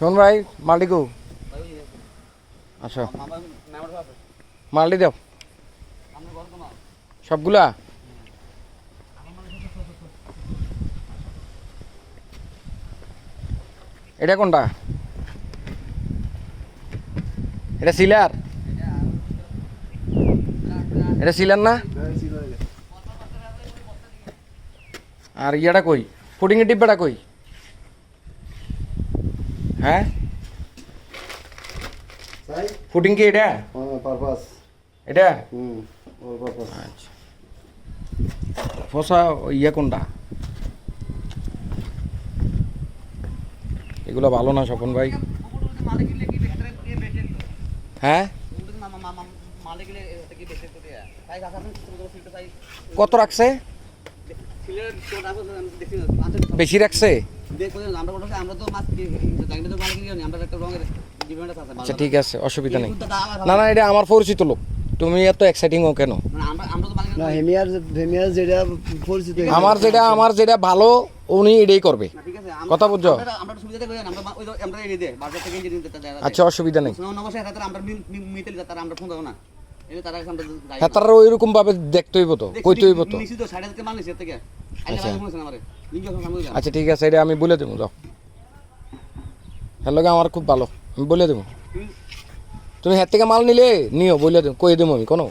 শোন ভাই মালটি কো আচ্ছা মালটি দাও সবগুলা এটা কোনটা এটা সিলার এটা সিলার না আর ইয়াটা কই ফুডিংয়ের ডিব্বাটা কই হ্যাঁ ফুডিং কি এটা পারপাস এটা ওর পারপাস আচ্ছা ফসা ইয়া কোনটা এগুলো ভালো না স্বপন ভাই হ্যাঁ কত রাখছে বেশি রাখছে আচ্ছা ঠিক আছে অসুবিধা নেই না না এটা আমার পরিচিত লোক তুমি এত এক্সাইটিং ও কেন না হেমিয়ার যেটা পরিচিত আমার যেটা ভালো উনি এটাই করবে কথা বুঝছো আচ্ছা অসুবিধা নেই হ্যাঁ তারা ওইরকম ভাবে দেখতে হইব তো কইতে হইব তো আচ্ছা ঠিক আছে এটা আমি বলে দেবো যাও হ্যালো আমার খুব ভালো আমি বলে দেবো তুমি হাত থেকে মাল নিলে নিও বলে দেবো কই দেবো আমি কোনো